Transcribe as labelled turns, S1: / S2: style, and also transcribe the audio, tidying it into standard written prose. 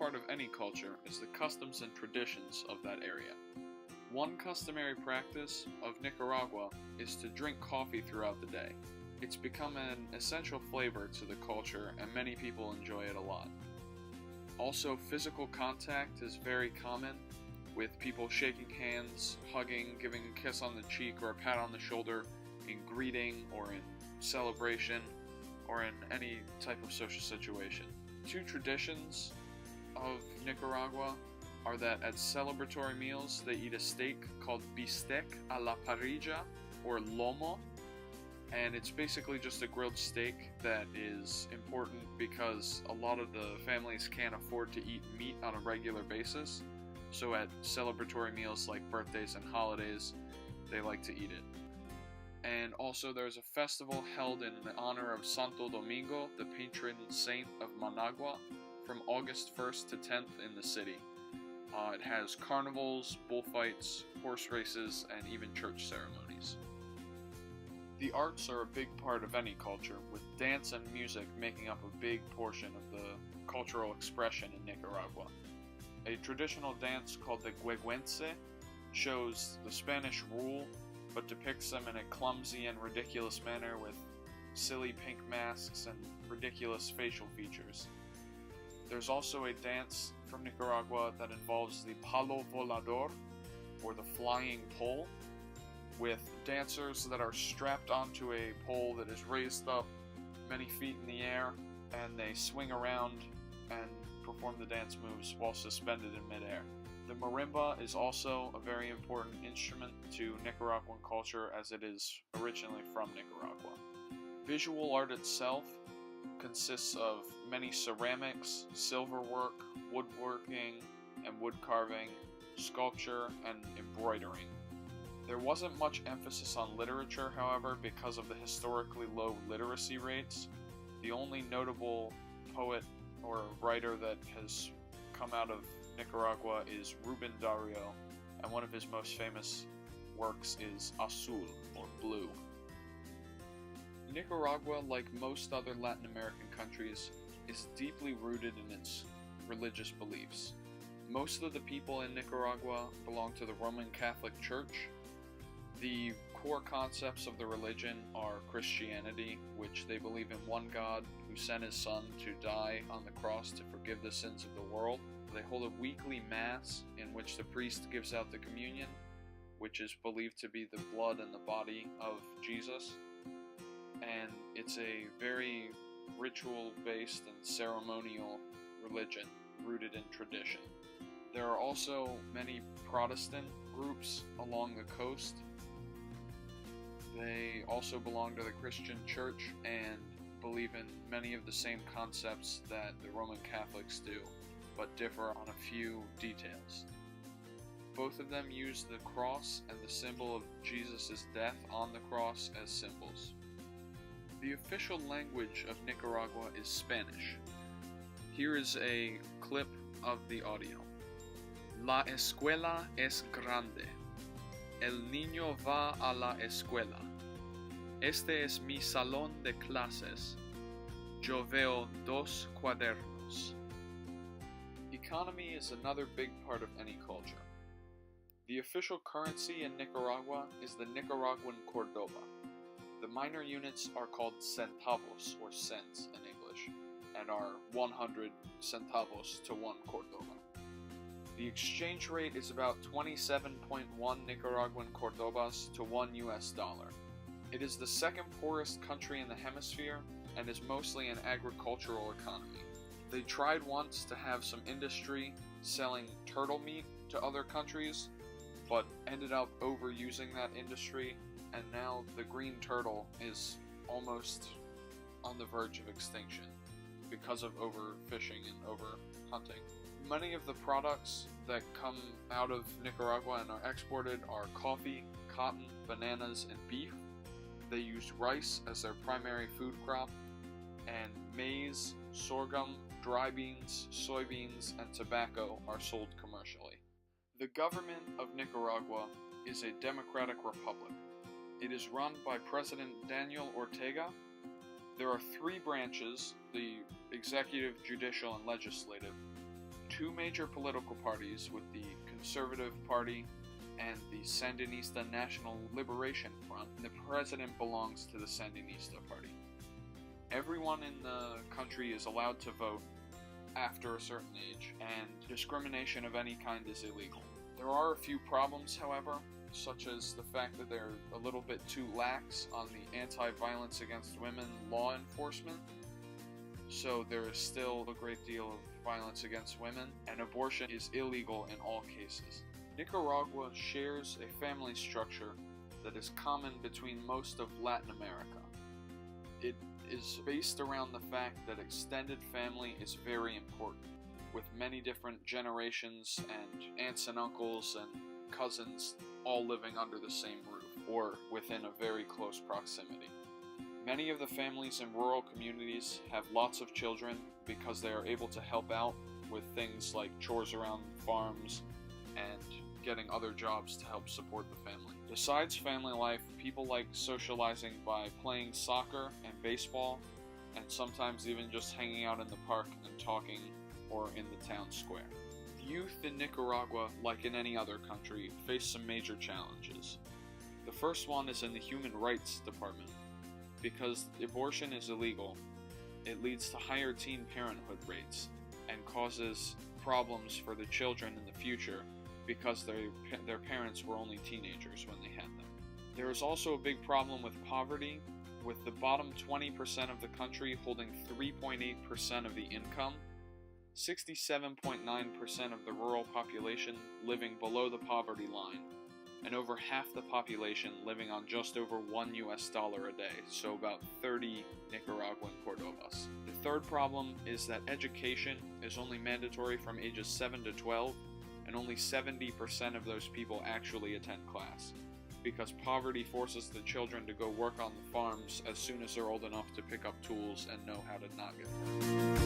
S1: part of any culture is the customs and traditions of that area. One customary practice of Nicaragua is to drink coffee throughout the day. It's become an essential flavor to the culture and many people enjoy it a lot. Also, physical contact is very common, with people shaking hands, hugging, giving a kiss on the cheek or a pat on the shoulder in greeting or in celebration or in any type of social situation. Two traditions of Nicaragua are that at celebratory meals they eat a steak called bistec a la parrilla or lomo, and it's basically just a grilled steak that is important because a lot of the families can't afford to eat meat on a regular basis, so at celebratory meals like birthdays and holidays they like to eat it. And also there's a festival held in honor of Santo Domingo, the patron saint of Managua, from August 1st to 10th in the city. It has carnivals, bullfights, horse races, and even church ceremonies. The arts are a big part of any culture, with dance and music making up a big portion of the cultural expression in Nicaragua. A traditional dance called the Gueguense shows the Spanish rule, but depicts them in a clumsy and ridiculous manner with silly pink masks and ridiculous facial features. There's also a dance from Nicaragua that involves the palo volador, or the flying pole, with dancers that are strapped onto a pole that is raised up many feet in the air, and they swing around and perform the dance moves while suspended in midair. The marimba is also a very important instrument to Nicaraguan culture, as it is originally from Nicaragua. Visual art itself consists of many ceramics, silverwork, woodworking, and wood carving, sculpture, and embroidering. There wasn't much emphasis on literature, however, because of the historically low literacy rates. The only notable poet or writer that has come out of Nicaragua is Ruben Dario, and one of his most famous works is Azul, or Blue. Nicaragua, like most other Latin American countries, is deeply rooted in its religious beliefs. Most of the people in Nicaragua belong to the Roman Catholic Church. The core concepts of the religion are Christianity, which they believe in one God who sent his Son to die on the cross to forgive the sins of the world. They hold a weekly mass in which the priest gives out the communion, which is believed to be the blood and the body of Jesus. And it's a very ritual-based and ceremonial religion rooted in tradition. There are also many Protestant groups along the coast. They also belong to the Christian Church and believe in many of the same concepts that the Roman Catholics do, but differ on a few details. Both of them use the cross and the symbol of Jesus' death on the cross as symbols. The official language of Nicaragua is Spanish. Here is a clip of the audio. La escuela es grande. El niño va a la escuela. Este es mi salón de clases. Yo veo dos cuadernos. Economy is another big part of any culture. The official currency in Nicaragua is the Nicaraguan Cordoba. The minor units are called centavos, or cents in English, and are 100 centavos to 1 Cordoba. The exchange rate is about 27.1 Nicaraguan Cordobas to 1 US dollar. It is the second poorest country in the hemisphere and is mostly an agricultural economy. They tried once to have some industry selling turtle meat to other countries, but ended up overusing that industry, and now the green turtle is almost on the verge of extinction because of overfishing and overhunting. Many of the products that come out of Nicaragua and are exported are coffee, cotton, bananas, and beef. They use rice as their primary food crop, and maize, sorghum, dry beans, soybeans, and tobacco are sold commercially. The government of Nicaragua is a democratic republic. It is run by President Daniel Ortega. There are three branches, the executive, judicial, and legislative. two major political parties with the Conservative Party and the Sandinista National Liberation Front. The president belongs to the Sandinista Party. Everyone in the country is allowed to vote after a certain age, and discrimination of any kind is illegal. There are a few problems, however, such as the fact that they're a little bit too lax on the anti-violence against women law enforcement. So there is still a great deal of violence against women, and abortion is illegal in all cases. Nicaragua shares a family structure that is common between most of Latin America. It is based around the fact that extended family is very important, with many different generations and aunts and uncles and cousins all living under the same roof, or within a very close proximity. Many of the families in rural communities have lots of children because they are able to help out with things like chores around farms and getting other jobs to help support the family. Besides family life, people like socializing by playing soccer and baseball, and sometimes even just hanging out in the park and talking, or in the town square. Youth in Nicaragua, like in any other country, face some major challenges. The first one is in the Human Rights Department. Because abortion is illegal, it leads to higher teen parenthood rates and causes problems for the children in the future because their parents were only teenagers when they had them. There is also a big problem with poverty, with the bottom 20% of the country holding 3.8% of the income, 67.9% of the rural population living below the poverty line, and over half the population living on just over $1 a day, so about 30 Nicaraguan Cordobas. The third problem is that education is only mandatory from ages 7 to 12, and only 70% of those people actually attend class, because poverty forces the children to go work on the farms as soon as they're old enough to pick up tools and know how to not get hurt.